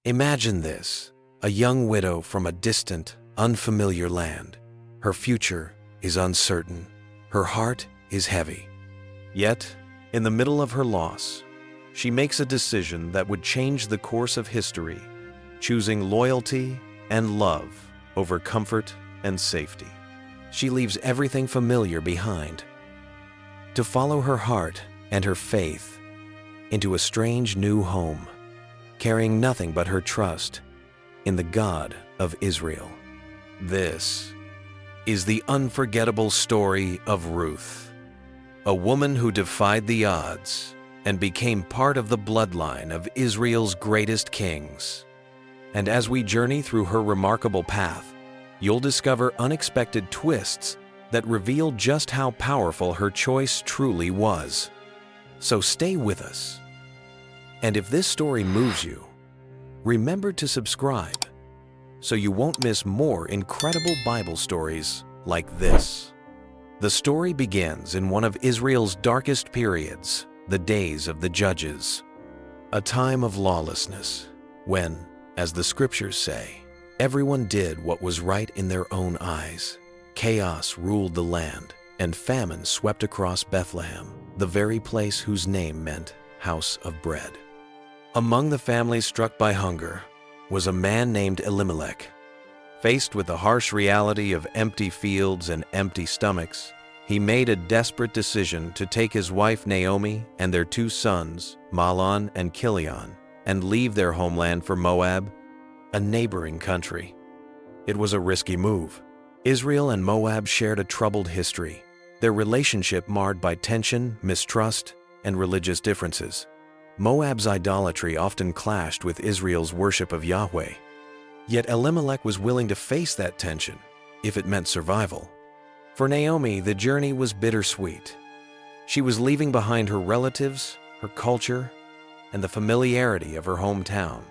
Imagine this, a young widow from a distant, unfamiliar land. Her future is uncertain. Her heart is heavy. Yet, in the middle of her loss, she makes a decision that would change the course of history, choosing loyalty and love over comfort and safety. She leaves everything familiar behind to follow her heart and her faith into a strange new home, carrying nothing but her trust in the God of Israel. This is the unforgettable story of Ruth, a woman who defied the odds and became part of the bloodline of Israel's greatest kings. And as we journey through her remarkable path, you'll discover unexpected twists that reveal just how powerful her choice truly was. So stay with us. And if this story moves you, remember to subscribe so you won't miss more incredible Bible stories like this. The story begins in one of Israel's darkest periods, the days of the Judges, a time of lawlessness when, as the scriptures say, everyone did what was right in their own eyes. Chaos ruled the land, and famine swept across Bethlehem, the very place whose name meant house of bread. Among the families struck by hunger was a man named Elimelech. Faced with the harsh reality of empty fields and empty stomachs, he made a desperate decision to take his wife Naomi and their two sons, Mahlon and Chilion, and leave their homeland for Moab, a neighboring country. It was a risky move. Israel and Moab shared a troubled history, their relationship marred by tension, mistrust, and religious differences. Moab's idolatry often clashed with Israel's worship of Yahweh. Yet Elimelech was willing to face that tension if it meant survival. For Naomi, the journey was bittersweet. She was leaving behind her relatives, her culture, and the familiarity of her hometown.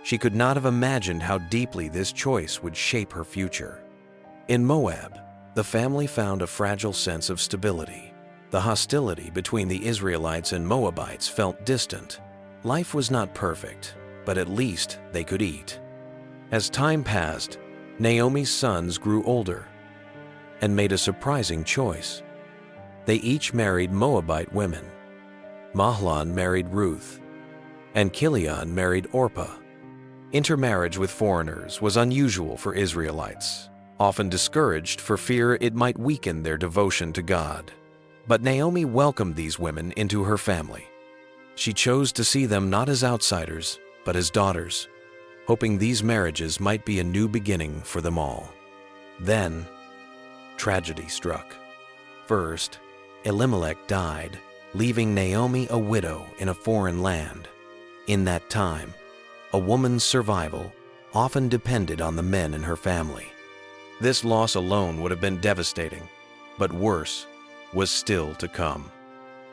She could not have imagined how deeply this choice would shape her future. In Moab, the family found a fragile sense of stability. The hostility between the Israelites and Moabites felt distant. Life was not perfect, but at least they could eat. As time passed, Naomi's sons grew older and made a surprising choice. They each married Moabite women. Mahlon married Ruth, and Chilion married Orpah. Intermarriage with foreigners was unusual for Israelites, often discouraged for fear it might weaken their devotion to God. But Naomi welcomed these women into her family. She chose to see them not as outsiders, but as daughters, hoping these marriages might be a new beginning for them all. Then, tragedy struck. First, Elimelech died, leaving Naomi a widow in a foreign land. In that time, a woman's survival often depended on the men in her family. This loss alone would have been devastating, but worse was still to come.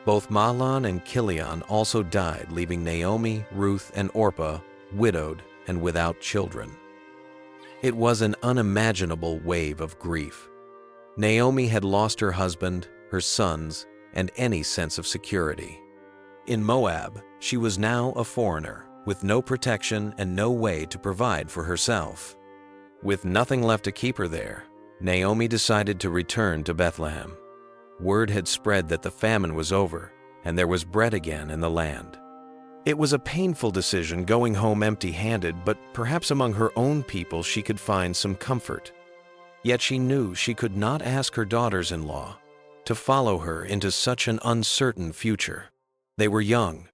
Both Mahlon and Chilion also died, leaving Naomi, Ruth, and Orpah widowed and without children. It was an unimaginable wave of grief. Naomi had lost her husband, her sons, and any sense of security. In Moab, she was now a foreigner, with no protection and no way to provide for herself. With nothing left to keep her there, Naomi decided to return to Bethlehem. Word had spread that the famine was over and there was bread again in the land. It was a painful decision going home empty-handed, but perhaps among her own people she could find some comfort. Yet she knew she could not ask her daughters-in-law to follow her into such an uncertain future. They were young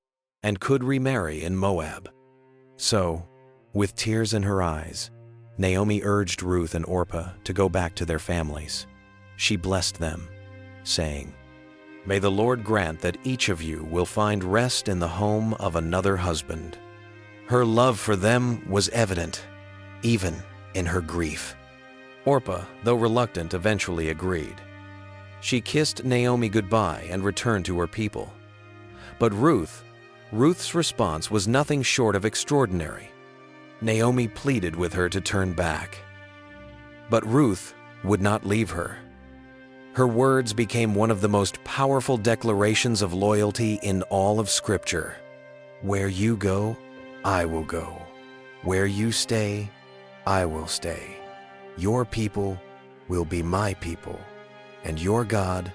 and could remarry in Moab. So, with tears in her eyes, Naomi urged Ruth and Orpah to go back to their families. She blessed them, saying, "May the Lord grant that each of you will find rest in the home of another husband." Her love for them was evident, even in her grief. Orpah, though reluctant, eventually agreed. She kissed Naomi goodbye and returned to her people. But Ruth's response was nothing short of extraordinary. Naomi pleaded with her to turn back. But Ruth would not leave her. Her words became one of the most powerful declarations of loyalty in all of Scripture. "Where you go, I will go. Where you stay, I will stay. Your people will be my people, and your God,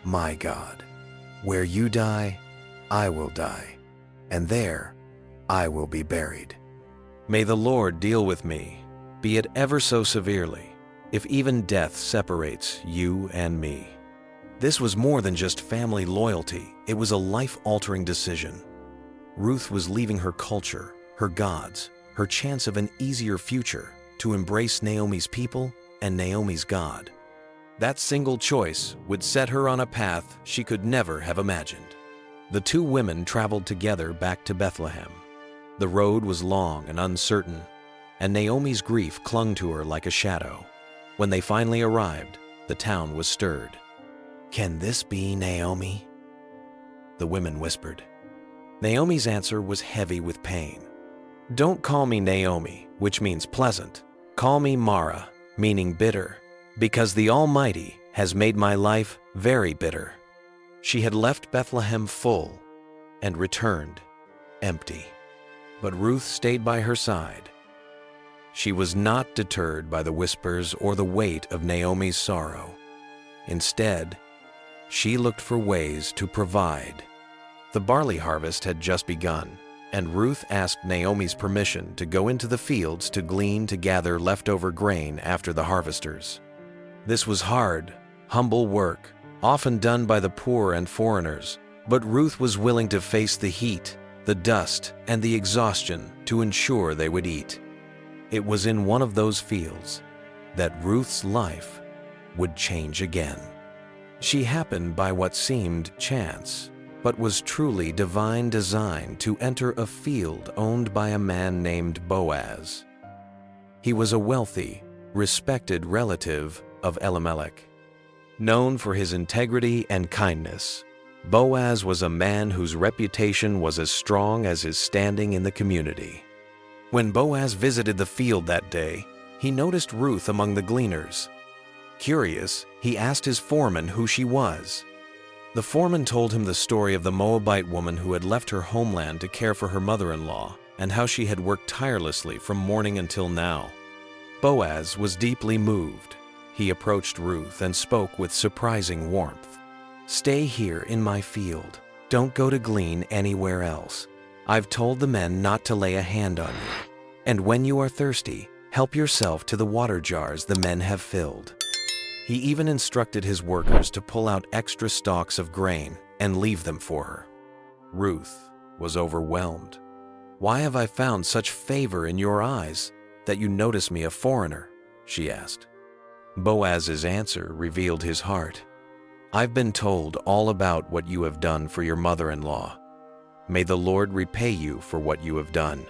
my God. Where you die, I will die, and there I will be buried. May the Lord deal with me, be it ever so severely, if even death separates you and me. This was more than just family loyalty, it was a life-altering decision. Ruth was leaving her culture, her gods, her chance of an easier future to embrace Naomi's people and Naomi's God. That single choice would set her on a path she could never have imagined. The two women traveled together back to Bethlehem. The road was long and uncertain, and Naomi's grief clung to her like a shadow. When they finally arrived, the town was stirred. "Can this be Naomi?" the women whispered. Naomi's answer was heavy with pain. "Don't call me Naomi, which means pleasant. Call me Mara, meaning bitter, because the Almighty has made my life very bitter." She had left Bethlehem full and returned empty. But Ruth stayed by her side. She was not deterred by the whispers or the weight of Naomi's sorrow. Instead, she looked for ways to provide. The barley harvest had just begun, and Ruth asked Naomi's permission to go into the fields to glean to gather leftover grain after the harvesters. This was hard, humble work, often done by the poor and foreigners, but Ruth was willing to face the heat, the dust, and the exhaustion to ensure they would eat. It was in one of those fields that Ruth's life would change again. She happened by what seemed chance, but was truly divine design to enter a field owned by a man named Boaz. He was a wealthy, respected relative of Elimelech. Known for his integrity and kindness, Boaz was a man whose reputation was as strong as his standing in the community. When Boaz visited the field that day, he noticed Ruth among the gleaners. Curious, he asked his foreman who she was. The foreman told him the story of the Moabite woman who had left her homeland to care for her mother-in-law and how she had worked tirelessly from morning until now. Boaz was deeply moved. He approached Ruth and spoke with surprising warmth. "Stay here in my field. Don't go to glean anywhere else. I've told the men not to lay a hand on you. And when you are thirsty, help yourself to the water jars the men have filled." He even instructed his workers to pull out extra stalks of grain and leave them for her. Ruth was overwhelmed. "Why have I found such favor in your eyes that you notice me a foreigner?" she asked. Boaz's answer revealed his heart. "I've been told all about what you have done for your mother-in-law. May the Lord repay you for what you have done.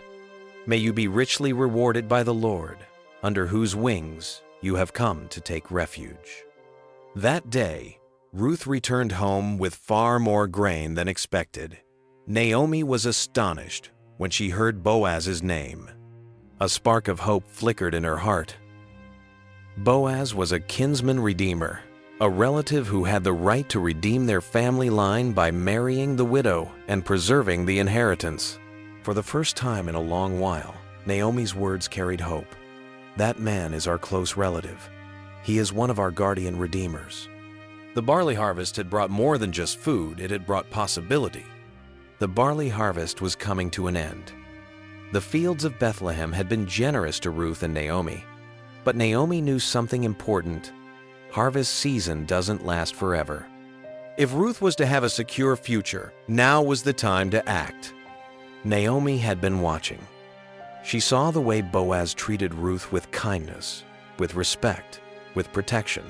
May you be richly rewarded by the Lord, under whose wings you have come to take refuge." That day, Ruth returned home with far more grain than expected. Naomi was astonished when she heard Boaz's name. A spark of hope flickered in her heart. Boaz was a kinsman redeemer, a relative who had the right to redeem their family line by marrying the widow and preserving the inheritance. For the first time in a long while, Naomi's words carried hope. "That man is our close relative. He is one of our guardian redeemers." The barley harvest had brought more than just food, it had brought possibility. The barley harvest was coming to an end. The fields of Bethlehem had been generous to Ruth and Naomi, but Naomi knew something important. Harvest season doesn't last forever. If Ruth was to have a secure future, now was the time to act. Naomi had been watching. She saw the way Boaz treated Ruth with kindness, with respect, with protection.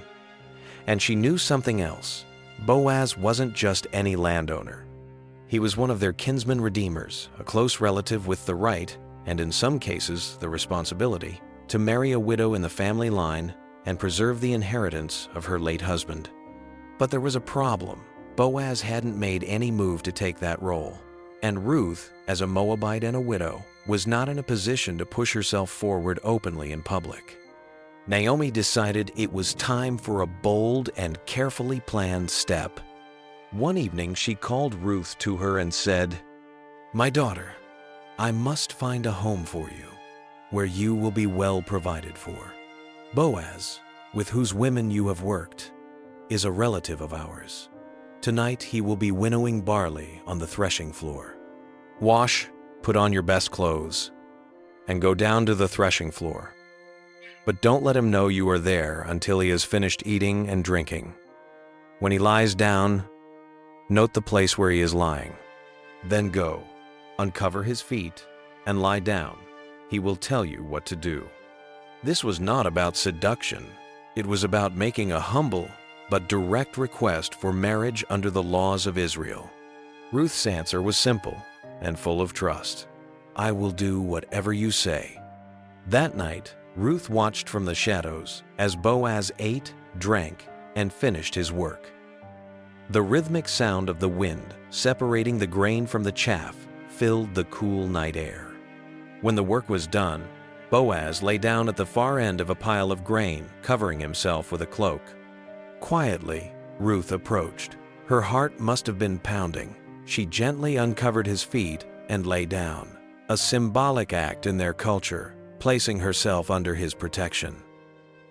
And she knew something else. Boaz wasn't just any landowner. He was one of their kinsman redeemers, a close relative with the right, and in some cases the responsibility, to marry a widow in the family line and preserve the inheritance of her late husband. But there was a problem. Boaz hadn't made any move to take that role. And Ruth, as a Moabite and a widow, was not in a position to push herself forward openly in public. Naomi decided it was time for a bold and carefully planned step. One evening, she called Ruth to her and said, "My daughter, I must find a home for you. where you will be well provided for. Boaz, with whose women you have worked, is a relative of ours. Tonight he will be winnowing barley on the threshing floor. Wash, put on your best clothes, and go down to the threshing floor. But don't let him know you are there until he has finished eating and drinking. When he lies down, note the place where he is lying. Then go, uncover his feet, and lie down. He will tell you what to do. This was not about seduction. It was about making a humble but direct request for marriage under the laws of Israel. Ruth's answer was simple and full of trust. I will do whatever you say. That night, Ruth watched from the shadows as Boaz ate, drank, and finished his work. The rhythmic sound of the wind separating the grain from the chaff filled the cool night air. When the work was done, Boaz lay down at the far end of a pile of grain, covering himself with a cloak. Quietly, Ruth approached. Her heart must have been pounding. She gently uncovered his feet and lay down, a symbolic act in their culture, placing herself under his protection.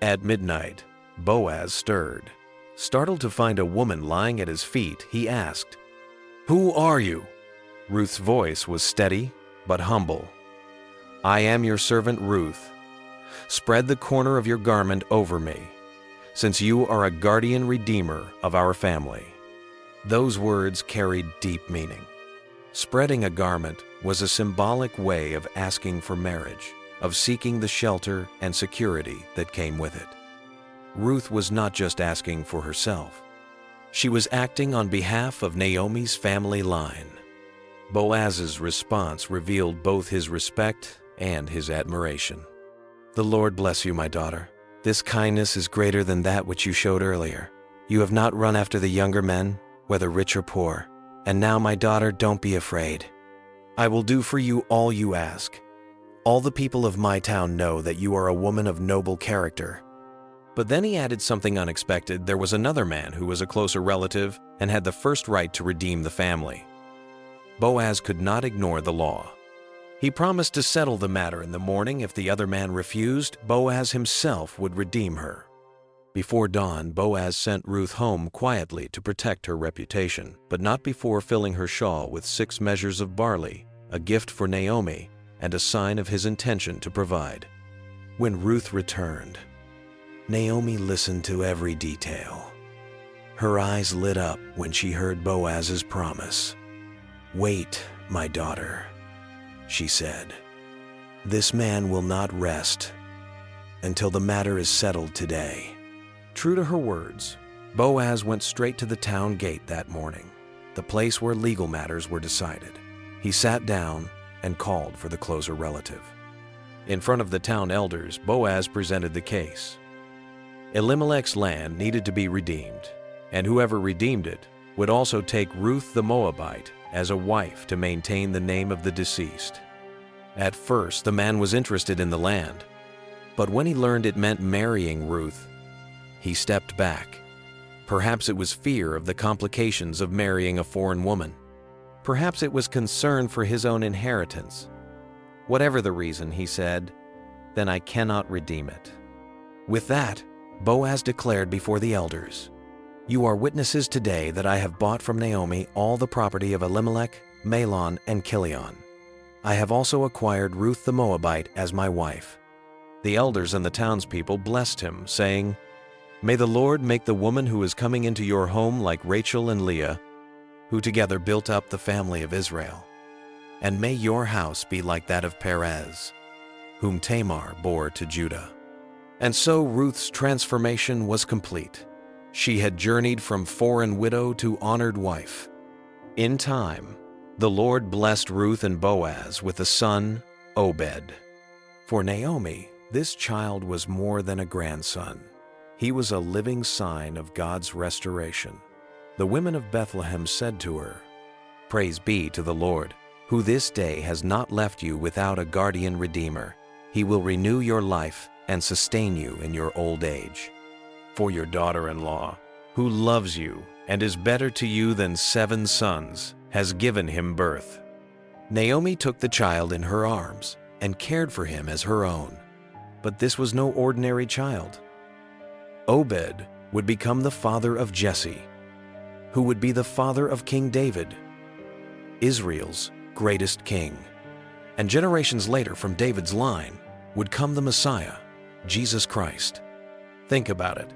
At midnight, Boaz stirred. Startled to find a woman lying at his feet, he asked, "Who are you?" Ruth's voice was steady but humble. "I am your servant Ruth. Spread the corner of your garment over me, since you are a guardian redeemer of our family." Those words carried deep meaning. Spreading a garment was a symbolic way of asking for marriage, of seeking the shelter and security that came with it. Ruth was not just asking for herself. She was acting on behalf of Naomi's family line. Boaz's response revealed both his respect and his admiration. "The Lord bless you, my daughter. This kindness is greater than that which you showed earlier. You have not run after the younger men, whether rich or poor. And now, my daughter, don't be afraid. I will do for you all you ask. All the people of my town know that you are a woman of noble character." But then he added something unexpected. There was another man who was a closer relative and had the first right to redeem the family. Boaz could not ignore the law. He promised to settle the matter in the morning. If the other man refused, Boaz himself would redeem her. Before dawn, Boaz sent Ruth home quietly to protect her reputation, but not before filling her shawl with 6 measures of barley, a gift for Naomi, and a sign of his intention to provide. When Ruth returned, Naomi listened to every detail. Her eyes lit up when she heard Boaz's promise. "Wait, my daughter," she said. "This man will not rest until the matter is settled today." True to her words, Boaz went straight to the town gate that morning, the place where legal matters were decided. He sat down and called for the closer relative. In front of the town elders, Boaz presented the case. Elimelech's land needed to be redeemed, and whoever redeemed it would also take Ruth the Moabite as a wife to maintain the name of the deceased. At first, the man was interested in the land, but when he learned it meant marrying Ruth, he stepped back. Perhaps it was fear of the complications of marrying a foreign woman. Perhaps it was concern for his own inheritance. Whatever the reason, he said, "Then I cannot redeem it." With that, Boaz declared before the elders, "You are witnesses today that I have bought from Naomi all the property of Elimelech, Mahlon, and Chilion. I have also acquired Ruth the Moabite as my wife." The elders and the townspeople blessed him, saying, "May the Lord make the woman who is coming into your home like Rachel and Leah, who together built up the family of Israel. And may your house be like that of Perez, whom Tamar bore to Judah." And so Ruth's transformation was complete. She had journeyed from foreign widow to honored wife. In time, the Lord blessed Ruth and Boaz with a son, Obed. For Naomi, this child was more than a grandson. He was a living sign of God's restoration. The women of Bethlehem said to her, "Praise be to the Lord, who this day has not left you without a guardian redeemer. He will renew your life and sustain you in your old age. For your daughter-in-law, who loves you and is better to you than 7 sons, has given him birth." Naomi took the child in her arms and cared for him as her own. But this was no ordinary child. Obed would become the father of Jesse, who would be the father of King David, Israel's greatest king. And generations later, from David's line, would come the Messiah, Jesus Christ. Think about it.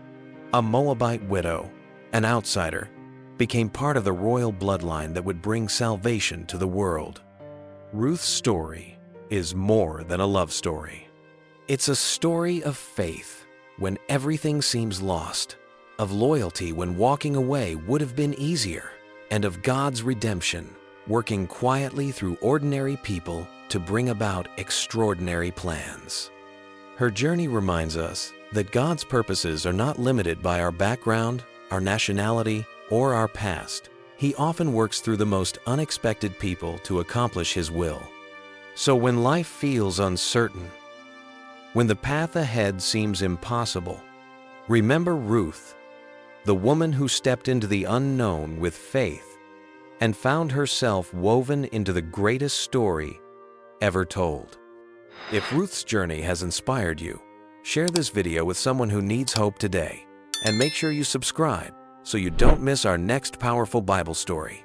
A Moabite widow, an outsider, became part of the royal bloodline that would bring salvation to the world. Ruth's story is more than a love story. It's a story of faith when everything seems lost, of loyalty when walking away would have been easier, and of God's redemption, working quietly through ordinary people to bring about extraordinary plans. Her journey reminds us that God's purposes are not limited by our background, our nationality, or our past. He often works through the most unexpected people to accomplish His will. So when life feels uncertain, when the path ahead seems impossible, remember Ruth, the woman who stepped into the unknown with faith and found herself woven into the greatest story ever told. If Ruth's journey has inspired you, share this video with someone who needs hope today, and make sure you subscribe so you don't miss our next powerful Bible story.